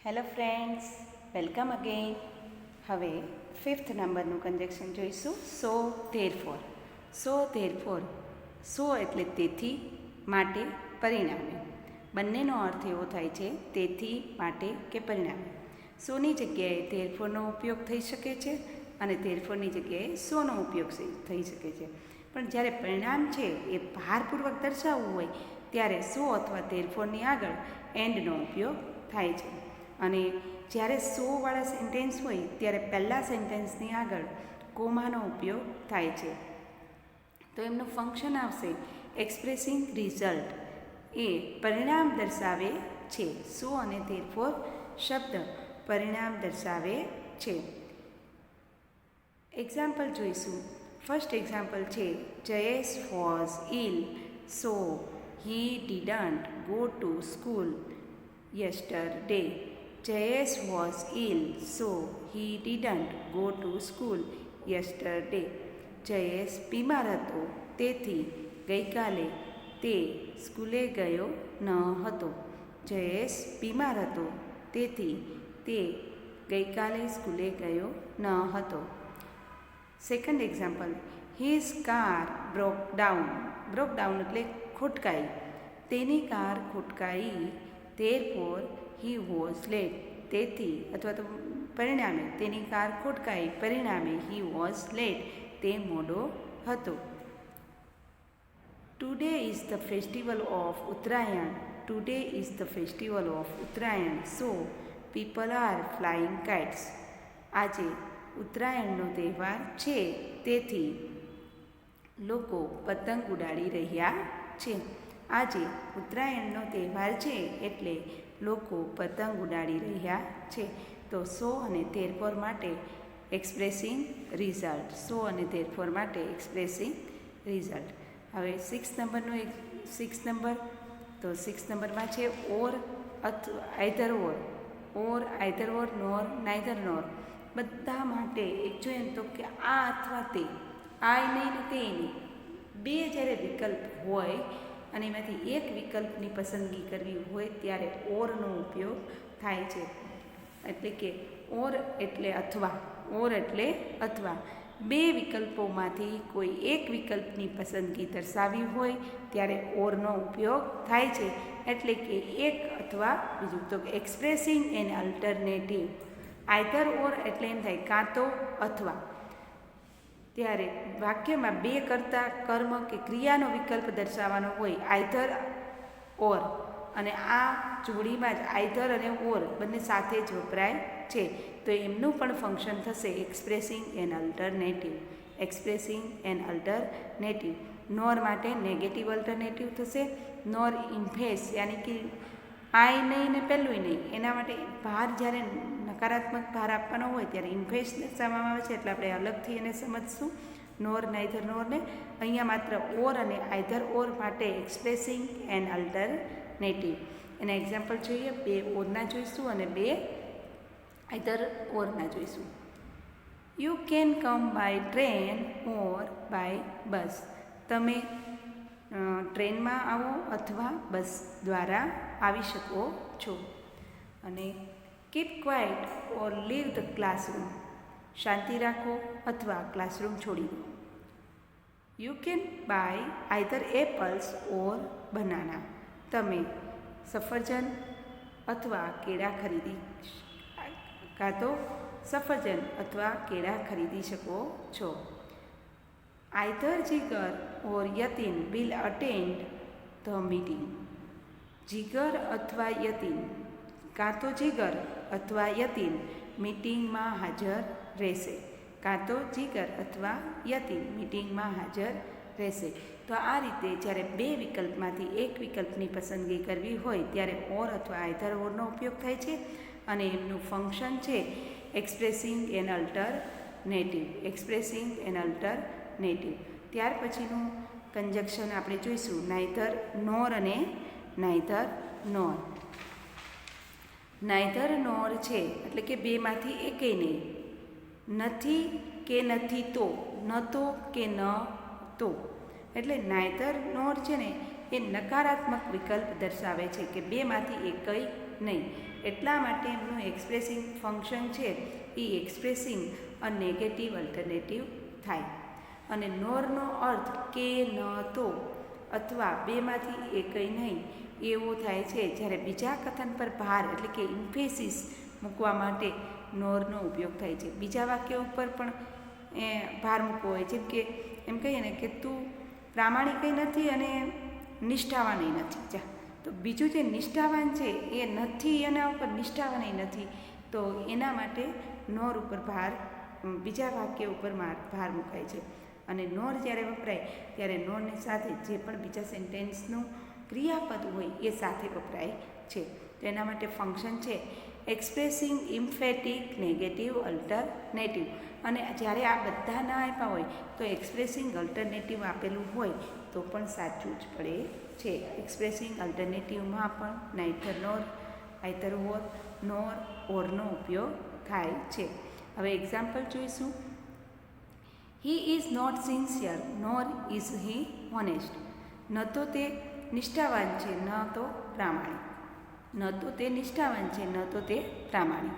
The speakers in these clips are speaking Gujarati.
Hello friends, welcome again. હવે 5th નંબરનું કન્જક્શન જોઈશું. સો ધેરફોર. સો એટલે તેથી, માટે, પરિણામે. બંનેનો અર્થ એવો થાય છે તેથી, માટે કે પરિણામે. સોની જગ્યાએ ધેરફોરનો ઉપયોગ થઈ શકે છે અને ધેરફોરની જગ્યાએ સોનો ઉપયોગ થઈ શકે છે. પણ જ્યારે પરિણામ છે એ ભારપૂર્વક દર્શાવવું હોય ત્યારે સો અથવા ધેરફોરની આગળ એન્ડનો ઉપયોગ થાય છે. અને જ્યારે સોવાળા સેન્ટેન્સ હોય ત્યારે પહેલાં સેન્ટેન્સની આગળ કોમાનો ઉપયોગ થાય છે. તો એમનું ફંક્શન આવશે એક્સપ્રેસિંગ રિઝલ્ટ. એ પરિણામ દર્શાવે છે. સો અને ધેરફોર શબ્દ પરિણામ દર્શાવે છે. એક્ઝામ્પલ જોઈશું. ફર્સ્ટ એક્ઝામ્પલ છે Jayesh was ill so he didn't go to school yesterday. Jayesh was ill so he didn't go to school yesterday. Jayesh બીમાર હતો તેથી ગઈકાલે તે સ્કૂલે ગયો ન હતો. જયેશ બીમાર હતો તેથી તે ગઈકાલે સ્કૂલે ગયો ન હતો. Second example, his car broke down એટલે ખોટકાઈ. તેની કાર ખોટકાઈ. Therefore he was late. તેથી અથવા તો પરિણામે તેની કાર ખોટકાઈ. પરિણામે હી વોઝ લેટ. તે મોડો હતો. Today is the festival of Uttarayan. Today is the festival of Uttarayan. So people are flying kites. આજે ઉત્તરાયણનો તહેવાર છે તેથી લોકો પતંગ ઉડાડી રહ્યા છે. આજે ઉત્તરાયણનો તહેવાર છે એટલે લોકો પતંગ ઉડાડી રહ્યા છે. તો સો અને ધેરફોર માટે એક્સપ્રેસિંગ રિઝલ્ટ. સો અને ધેરફોર માટે એક્સપ્રેસિંગ રિઝલ્ટ. હવે 6 નંબર તો 6 નંબરમાં છે ઓર અથવા આઈધર ઓર નોર નાઈધર નોર. બધા માટે એક જોઈએ ને તો કે આ અથવા તે, આ નહીં ને તે નહીં, બે જ્યારે વિકલ્પ હોય અને એમાંથી એક વિકલ્પની પસંદગી કરવી હોય ત્યારે ઓરનો ઉપયોગ થાય છે. એટલે કે ઓર એટલે અથવા. બે વિકલ્પોમાંથી કોઈ એક વિકલ્પની પસંદગી દર્શાવી હોય ત્યારે ઓરનો ઉપયોગ થાય છે. એટલે કે એક અથવા બીજું. તો expressing an alternative. Either or એટલે એમ થાય કાં તો અથવા. ત્યારે વાક્યમાં બે કરતાં કર્મ કે ક્રિયાનો વિકલ્પ દર્શાવવાનો હોય આઈધર ઓર, અને આ જોડીમાં જ આઈધર અને ઓર બંને સાથે જ વપરાય છે. તો એમનું પણ ફંક્શન થશે expressing an alternative. Expressing an alternative. Nor માટે નેગેટિવ અલ્ટરનેટિવ થશે. નોર ઇન્ફેસ યાની કે આય નહીં ને પહેલું નહીં, એના માટે ભાર જ્યારે નકારાત્મક ભાર આપવાનો હોય ત્યારે ઇન્ફેસ દર્શાવવામાં આવે છે. એટલે આપણે અલગથી એને સમજશું નોર નાઈધર નોરને. અહીંયા માત્ર ઓર અને આઈધર ઓર માટે એક્સપ્રેસિંગ એન અલ્ટરનેટિવ. એના એક્ઝામ્પલ જોઈએ. બે ઓરના જોઈશું અને બે આઈધર ઓરના જોઈશું. You can come by train or by bus. તમે ટ્રેનમાં આવો અથવા બસ દ્વારા આવી શકો છો. અને keep quiet or leave the classroom. શાંતિ રાખો અથવા ક્લાસરૂમ છોડી દો. You can buy either apples or banana. તમે સફરજન અથવા કેળા ખરીદી શકો છો. Either Jigar or Yatin will attend the meeting. Jigar અથવા યતિન, કાં તો જીગર અથવા યતિન મીટિંગમાં હાજર રહેશે. કાં તો જીગર અથવા યતિન મીટિંગમાં હાજર રહેશે. તો આ રીતે જ્યારે બે વિકલ્પમાંથી એક વિકલ્પની પસંદગી કરવી હોય ત્યારે ઓર અથવા આઈધર ઓરનો ઉપયોગ થાય છે. અને એમનું ફંક્શન છે expressing an alternative. Expressing an alternative. ત્યાર પછીનું કન્જક્શન આપણે જોઈશું નાઈધર નોર અને નાઈધર નોર. નાઈધર નોર છે એટલે કે બેમાંથી એકેય નહીં. નથી કે નથી તો, ન તો કે ન તો. એટલે નાઈધર નોર છે ને એ નકારાત્મક વિકલ્પ દર્શાવે છે કે બેમાંથી એકય નહીં. એટલા માટે એમનું એક્સપ્રેસિંગ ફંક્શન છે એ એક્સપ્રેસિંગ અ નેગેટિવ અલ્ટરનેટિવ થાય. અને નોરનો અર્થ કે ન તો અથવા બેમાંથી એકય નહીં એવો થાય છે જ્યારે બીજા કથન પર ભાર એટલે કે ઇમ્ફેસિસ મૂકવા માટે નોરનો ઉપયોગ થાય છે. બીજા વાક્ય ઉપર પણ ભાર મૂકવો હોય, જેમ કે એમ કહીએ ને કે તું પ્રામાણિકય નથી અને નિષ્ઠાવાનય નથી. જા, તો બીજું જે નિષ્ઠાવાન છે એ નથી, એના ઉપર નિષ્ઠાવાનય નથી, તો એના માટે નોર ઉપર ભાર, બીજા વાક્ય ઉપર ભાર મુકાય છે. અને નોર જ્યારે વપરાય ત્યારે નોરની સાથે જે પણ બીજા સેન્ટેન્સનું ક્રિયાપદ હોય એ સાથે વપરાય છે. તો એના માટે ફંક્શન છે એક્સપ્રેસિંગ ઇમ્ફેટિક નેગેટિવ અલ્ટરનેટિવ. અને જ્યારે આ બધા ના આપ્યા હોય તો એક્સપ્રેસિંગ અલ્ટરનેટિવ આપેલું હોય તો પણ સાચું જ પડે છે. એક્સપ્રેસિંગ અલ્ટરનેટિવમાં પણ નાઇધર નોર, આઇધર નોર, ઓરનો ઉપયોગ થાય છે. હવે એક્ઝામ્પલ જોઈશું. He is not sincere nor is he honest. ન તો તે નિષ્ઠાવાન છે, ન તો પ્રામાણિક. ન તો તે નિષ્ઠાવાન છે, ન તો તે પ્રામાણિક.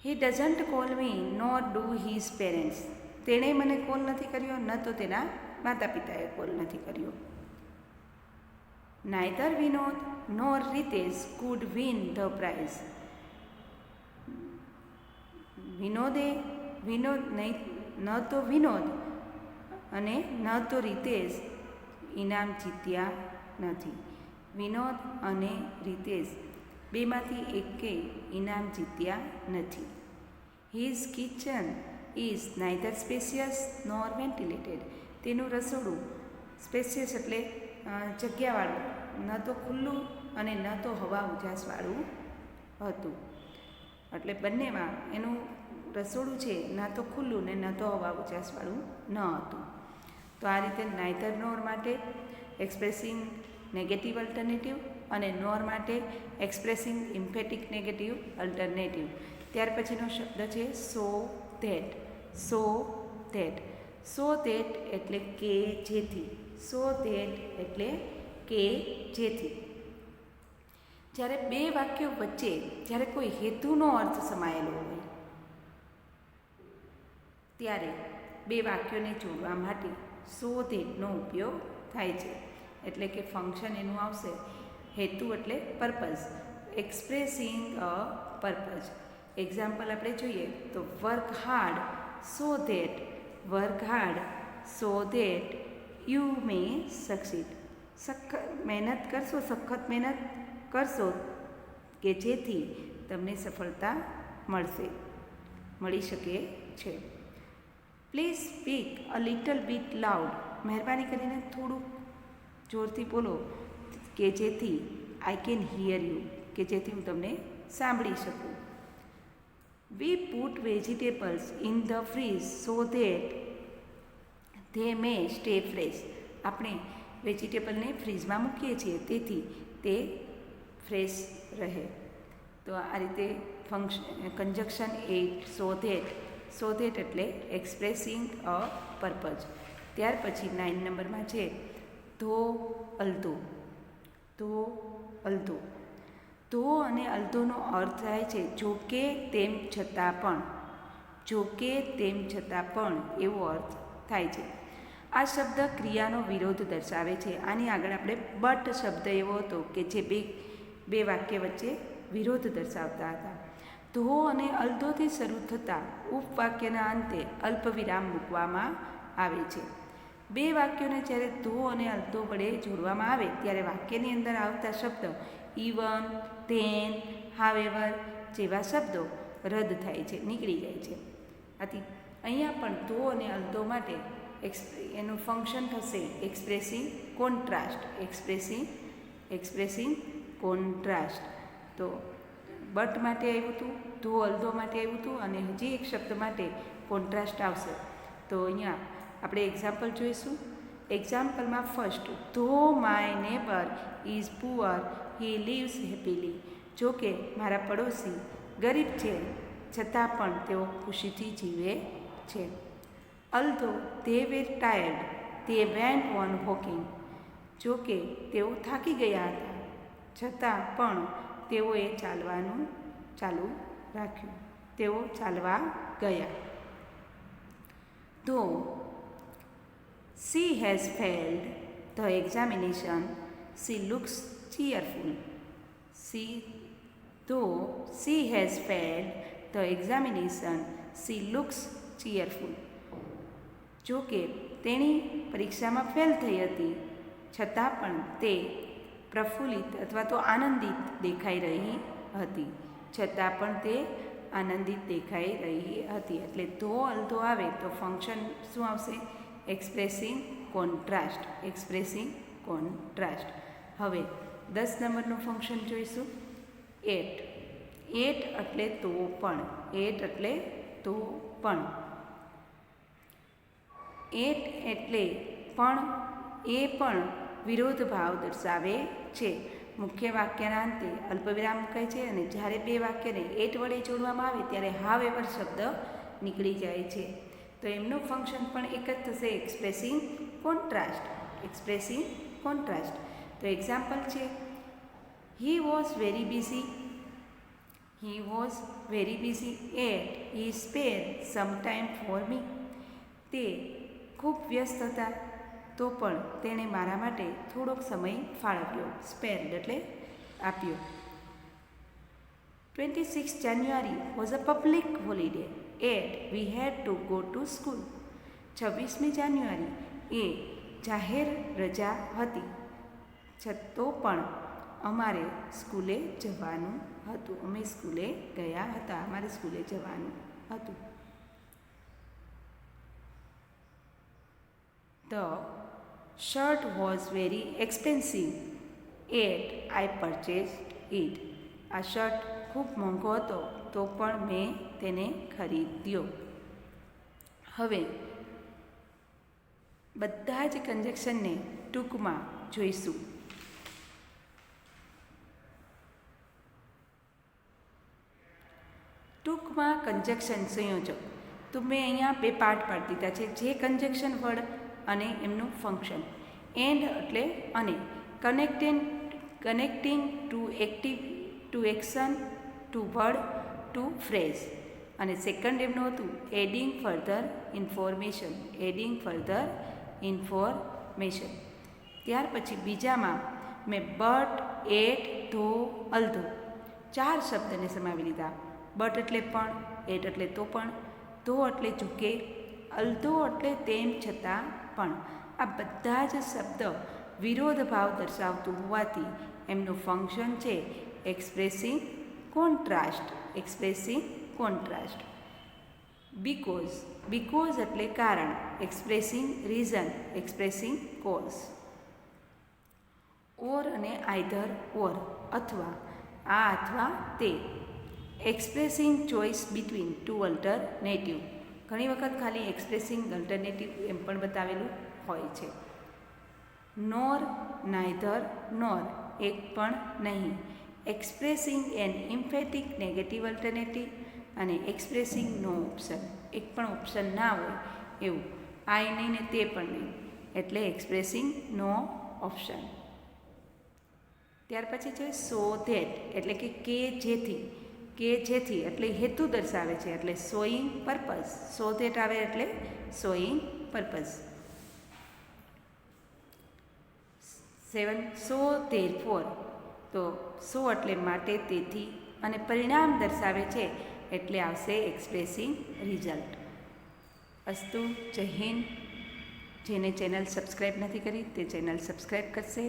He doesn't call me nor do his parents. તેણે મને કોલ નથી કર્યો, ન તો તેના માતા પિતાએ કોલ નથી કર્યો. Neither Vinod nor Ritesh could win the prize. ન તો વિનોદ અને ન તો રીતેશ ઇનામ જીત્યા નથી. વિનોદ અને રીતેશ બેમાંથી એકેય ઇનામ જીત્યા નથી. His kitchen is neither spacious nor ventilated. તેનું રસોડું સ્પેશિયસ એટલે જગ્યાવાળું, ન તો ખુલ્લું અને ન તો હવા ઉજાસવાળું હતું. એટલે બંનેમાં એનું રસોડું છે ન તો ખુલ્લું ને ન તો હવા ઉજાસવાળું ન હતું. તો આ રીતે નાઇધર નોર માટે એક્સપ્રેસિંગ નેગેટિવ અલ્ટરનેટિવ અને નોર માટે એક્સપ્રેસિંગ ઇમ્ફેટિક નેગેટિવ અલ્ટરનેટિવ. ત્યાર પછીનો શબ્દ છે so that. So that. So that એટલે કે જેથી. સો ધેટ એટલે કે જેથી. જ્યારે બે વાક્યો વચ્ચે જ્યારે કોઈ હેતુનો અર્થ સમાયેલો હોય ત્યારે બે વાક્યોને જોડવા માટે સો ધેટનો ઉપયોગ થાય છે. એટલે કે ફંક્શન એનું આવશે હેતુ એટલે પર્પઝ, એક્સપ્રેસિંગ અ પર્પઝ. એક્ઝામ્પલ આપણે જોઈએ તો work hard so that, work hard so that you may succeed. મહેનત કરશો, સખત મહેનત કરશો કે જેથી તમને સફળતા મળી શકે છે. Please speak a little bit loud. મહેરબાની કરીને થોડુંક જોરથી બોલો કે જેથી આઈ કેન હિયર યુ, કે જેથી હું તમને સાંભળી શકું. We put vegetables in the fridge so that they may stay fresh. આપણે વેજીટેબલને ફ્રીઝમાં મૂકીએ છીએ તેથી તે ફ્રેશ રહે. તો આ રીતે કંજક્શન 8 સો ધેટ એટલે એક્સપ્રેસિંગ અ પર્પઝ. ત્યાર પછી 9 નંબરમાં છે ધો અલ્ધો. ધો અલ્ધો. ધો અને અલ્ધોનો અર્થ થાય છે જો કે તેમ છતાં પણ. જો કે તેમ છતાં પણ એવો અર્થ થાય છે. આ શબ્દ ક્રિયાનો વિરોધ દર્શાવે છે. આની આગળ આપણે બટ શબ્દ એવો હતો કે જે બે વાક્ય વચ્ચે વિરોધ દર્શાવતા હતા. ધો અને અલ્ધોથી શરૂ થતા ઉપવાક્યના અંતે અલ્પવિરામ મૂકવામાં આવે છે. બે વાક્યોને જ્યારે ધો અને અલ્ધો વડે જોડવામાં આવે ત્યારે વાક્યની અંદર આવતા શબ્દ ઇવન, ધેન, હાવેવર જેવા શબ્દો રદ થાય છે, નીકળી જાય છે. આથી અહીંયા પણ ધો અને અલ્ધો માટે એનું ફંક્શન થશે એક્સપ્રેસિંગ કોન્ટ્રાસ્ટ. Expressing contrast. તો બટ માટે આવ્યું હતું, ધો અલ્ધો માટે આવ્યું હતું અને હજી એક શબ્દ માટે કોન્ટ્રાસ્ટ આવશે. તો અહીંયા આપણે એક્ઝામ્પલ જોઈશું. એક્ઝામ્પલમાં ફર્સ્ટ, ધો my neighbour is poor he leaves happily. જો કે મારા પડોશી ગરીબ છે છતાં પણ તેઓ ખુશીથી જીવે છે. Although they were tired they went on walking. જો કે તેઓ થાકી ગયા હતા, છતાં પણ તેઓએ ચાલવાનું ચાલુ રાખ્યું. તેઓ ચાલવા ગયા. Though she has failed the examination, she looks cheerful. Though she has failed the examination, she looks cheerful. જો કે તેણી પરીક્ષામાં ફેલ થઈ હતી, છતાં પણ તે પ્રફુલ્લિત અથવા તો આનંદિત દેખાઈ રહી હતી. છતાં પણ તે આનંદિત દેખાઈ રહી હતી. એટલે ધો અલ્ધો આવે તો ફંક્શન શું આવશે? Expressing contrast. Expressing contrast. હવે 10 નંબરનું ફંક્શન જોઈશું. એટ. એટ એટલે તો પણ. એટ એટલે તો પણ. એટ એટલે પણ, એ પણ વિરોધ ભાવ દર્શાવે છે. મુખ્ય વાક્યના અંતે અલ્પવિરામ મુકાય છે અને જ્યારે બે વાક્યને એટ વડે જોડવામાં આવે ત્યારે હાવેવર શબ્દ નીકળી જાય છે. તો એમનું ફંક્શન પણ એક જ થશે, એક્સપ્રેસિંગ કોન્ટ્રાસ્ટ. Expressing contrast. તો એક્ઝામ્પલ છે, he was very busy. He was very busy at he spare some time for me. તે ખૂબ વ્યસ્ત હતા, તો પણ તેણે મારા માટે થોડોક સમય ફાળવ્યો. સ્પેર્ડ એટલે આપ્યો. 26 January was a public holiday and we had to go to school. 26મી જાન્યુઆરી એ જાહેર રજા હતી, તો પણ અમારે સ્કૂલે જવાનું હતું. અમે સ્કૂલે ગયા હતા. અમારે સ્કૂલે જવાનું હતું. The shirt was very expensive yet I purchased it. આ શર્ટ ખૂબ મોંઘો હતો, તો પણ મેં તેને ખરીદ્યો. હવે બધા જ કન્જક્શનને ટૂંકમાં જોઈશું. ટૂંકમાં કન્જક્શન સંયોજક. તો મેં અહીંયા બે પાર્ટ પાડી દીધા છે, જે કન્જક્શન વર્ડ અને એમનું ફંક્શન. એન્ડ એટલે અને, connecting two active, two action, two word, two phrase. અને સેકન્ડ એમનું હતું adding further information. Adding further information. ત્યાર પછી બીજામાં મેં બટ, એટ, ધો, અલ્ધો 4 શબ્દને સમાવી લીધા. બટ એટલે પણ, એટ એટલે તો પણ, ધો એટલે ઝૂકે, અલ્ધો એટલે તેમ છતાં પણ. આ બધા જ શબ્દ વિરોધ ભાવ દર્શાવતું હોવાથી એમનું ફંક્શન છે expressing contrast. Expressing contrast. Because. Because એટલે કારણ. Expressing reason. Expressing cause. Or અને આઈધર ઓર, અથવા આ અથવા તે. Expressing choice between two alternative. ઘણી વખત ખાલી એક્સપ્રેસિંગ અલ્ટરનેટિવ એમ પણ બતાવેલું હોય છે. નોર, નાઇધર, નોર એક પણ નહીં. એક્સપ્રેસિંગ એન ઇમ્ફેટિક નેગેટિવ અલ્ટરનેટિવ અને એક્સપ્રેસિંગ નો ઓપ્શન. એક પણ ઓપ્શન ના હોય એવું. આઈ નહીં ને તે પણ નહીં, એટલે એક્સપ્રેસિંગ નો ઓપ્શન. ત્યાર પછી છે સો ધેટ, એટલે કે જેથી. કે જેથી એટલે હેતુ દર્શાવે છે, એટલે શોઈંગ પર્પઝ. સો ધેટ આવે એટલે શોઈંગ પર્પઝ. 7 સો ધેરફોર. તો સો એટલે માટે, તેથી, અને પરિણામ દર્શાવે છે એટલે આવશે એક્સપ્રેસિંગ રિઝલ્ટ. અસ્તુ. જય હિન્દ. જેને ચેનલ સબસ્ક્રાઈબ નથી કરી તે ચેનલ સબસ્ક્રાઈબ કરશે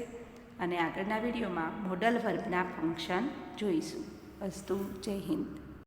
અને આગળના વિડીયોમાં મોડલ વર્બના ફંક્શન જોઈશું. અસ્તુ. જય હિન્દ.